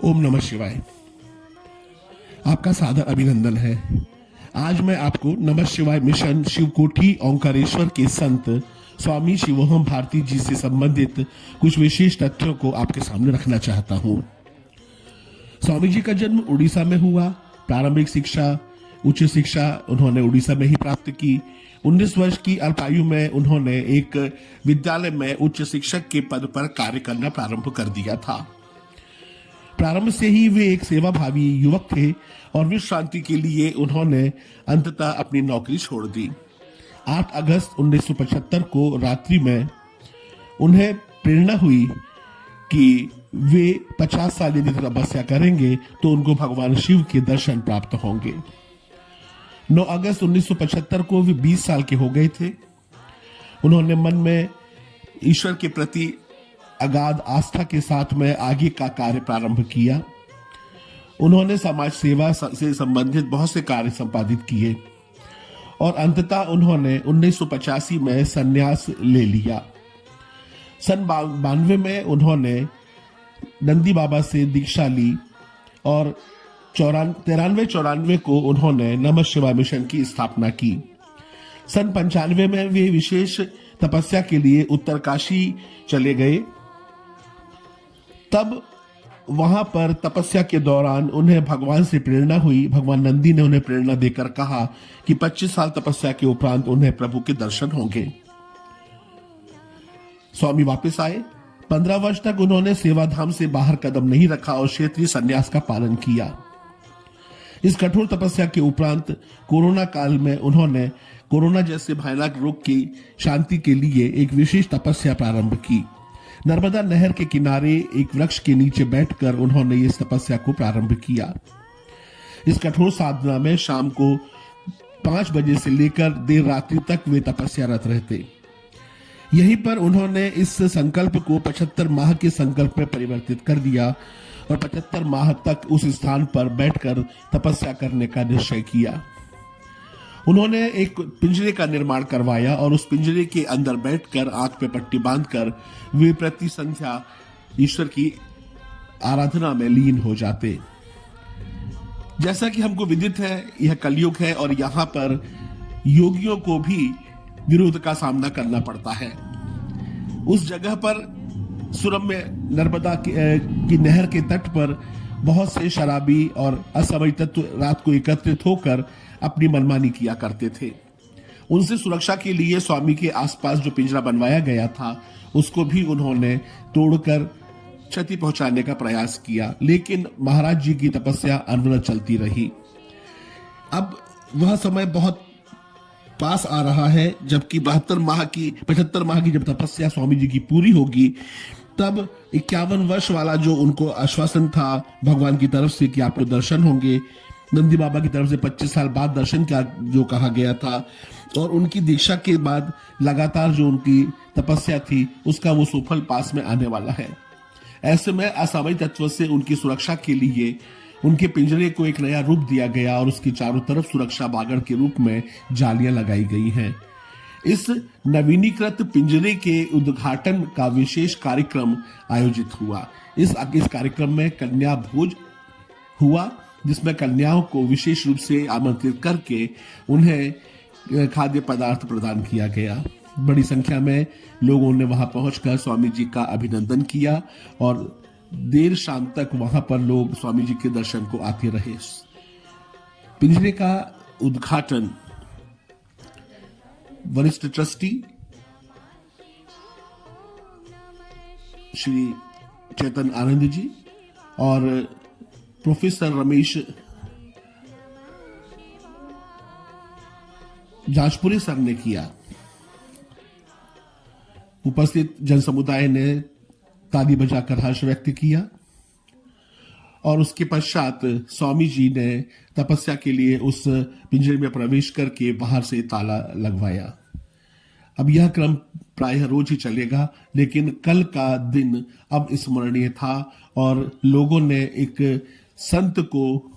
ओम नमः शिवाय। आपका सादर अभिनंदन है। आज मैं आपको नमः शिवाय मिशन शिवकोटि ओंकारेश्वर के संत स्वामी शिवोहम भारती जी से संबंधित कुछ विशेष तथ्यों को आपके सामने रखना चाहता हूँ। स्वामी जी का जन्म उड़ीसा में हुआ। प्रारंभिक शिक्षा, उच्च शिक्षा उन्होंने उड़ीसा में ही प्राप्त की। 19 वर्ष की अल्पायु में उन्होंने एक विद्यालय में उच्च शिक्षक के पद पर कार्य करना प्रारंभ कर दिया था। प्रारंभ से ही वे एक सेवाभावी युवक थे और विश्व शांति के लिए उन्होंने अंततः अपनी नौकरी छोड़ दी। 8 अगस्त 1975 को रात्रि में उन्हें प्रेरणा हुई कि वे 50 साल यदि तपस्या करेंगे तो उनको भगवान शिव के दर्शन प्राप्त होंगे। 9 अगस्त 1975 को वे 20 साल के हो गए थे। उन्होंने मन में ईश्वर के प्रति अगाध आस्था के साथ में आगे का कार्य प्रारंभ किया। उन्होंने समाज सेवा से संबंधित बहुत से कार्य संपादित किए और अंततः उन्होंने 1985 में संन्यास ले लिया। सन 92 में उन्होंने नंदी बाबा से दीक्षा ली और 93-94 को उन्होंने नमः शिवाय मिशन की स्थापना की। सन 95 में वे विशेष तपस्या के लिए उत्तरकाशी चले गए। तब वहां पर तपस्या के दौरान उन्हें भगवान से प्रेरणा हुई। भगवान नंदी ने उन्हें प्रेरणा देकर कहा कि 25 साल तपस्या के उपरांत उन्हें प्रभु के दर्शन होंगे। स्वामी वापस आए। 15 वर्ष तक उन्होंने सेवाधाम से बाहर कदम नहीं रखा और क्षेत्रीय संन्यास का पालन किया। इस कठोर तपस्या के उपरांत कोरोना काल में उन्होंने कोरोना जैसे भयानक रोग की शांति के लिए एक विशेष तपस्या प्रारंभ की। नर्मदा नहर के किनारे एक वृक्ष के नीचे बैठकर उन्होंने इस तपस्या को प्रारंभ किया। इस कठोर साधना में शाम को 5 बजे से लेकर देर रात्रि तक वे तपस्यारत रहते। यहीं पर उन्होंने इस संकल्प को 75 माह के संकल्प में परिवर्तित कर दिया और 75 माह तक उस स्थान पर बैठकर तपस्या करने का निश्चय किया। उन्होंने एक पिंजरे का निर्माण करवाया और उस पिंजरे के अंदर बैठकर आंख पे पट्टी बांधकर वे प्रति संध्या ईश्वर की आराधना में लीन हो जाते। जैसा कि हमको विदित है, यह कलयुग है और यहाँ पर योगियों को भी विरोध का सामना करना पड़ता है। उस जगह पर सुरम्य नर्मदा की नहर के तट पर बहुत से शराबी और असमय तत्व रात को एकत्रित होकर अपनी मनमानी किया करते थे। उनसे सुरक्षा के लिए स्वामी के आसपास जो पिंजरा बनवाया गया था उसको भी उन्होंने तोड़कर क्षति पहुंचाने का प्रयास किया, लेकिन महाराज जी की तपस्या अनवरत चलती रही। अब वह समय बहुत पास आ रहा है जबकि 75 माह की जब तपस्या स्वामी जी की पूरी होगी, तब 51 वर्ष वाला जो उनको आश्वासन था भगवान की तरफ से कि आपको दर्शन होंगे, नंदी बाबा की तरफ से 25 साल बाद दर्शन का जो कहा गया था और उनकी दीक्षा के बाद लगातार जो उनकी तपस्या थी उसका वो सुफल पास में आने वाला है। ऐसे में असामयिक तत्व से उनकी सुरक्षा के लिए उनके पिंजरे को एक नया रूप दिया गया और उसकी चारों तरफ सुरक्षा बागड़ के रूप में जालियां लगाई गई हैं। इस नवीनीकृत पिंजरे के उद्घाटन का विशेष कार्यक्रम आयोजित हुआ। इस कार्यक्रम में कन्या भोज हुआ जिसमें कन्याओं को विशेष रूप से आमंत्रित करके उन्हें खाद्य पदार्थ प्रदान किया गया। बड़ी संख्या में लोगों ने वहां पहुंचकर स्वामी जी का अभिनंदन किया और देर शाम तक वहां पर लोग स्वामी जी के दर्शन को आते रहे। पिंजरे का उद्घाटन वरिष्ठ ट्रस्टी श्री चेतन आनंद जी और प्रोफेसर रमेश जाजपुरी सर ने किया। उपस्थित जनसमुदाय ने ताली बजाकर हर्ष व्यक्त किया और उसके पश्चात स्वामी जी ने तपस्या के लिए उस पिंजरे में प्रवेश करके बाहर से ताला लगवाया। अब यह क्रम प्रायः रोज ही चलेगा, लेकिन कल का दिन अब स्मरणीय था और लोगों ने एक संत को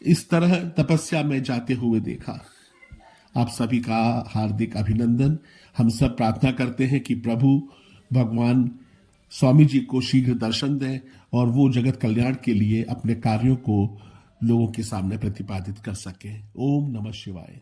इस तरह तपस्या में जाते हुए देखा। आप सभी का हार्दिक अभिनंदन। हम सब प्रार्थना करते हैं कि प्रभु भगवान स्वामी जी को शीघ्र दर्शन दें और वो जगत कल्याण के लिए अपने कार्यों को लोगों के सामने प्रतिपादित कर सकें। ओम नमः शिवाय।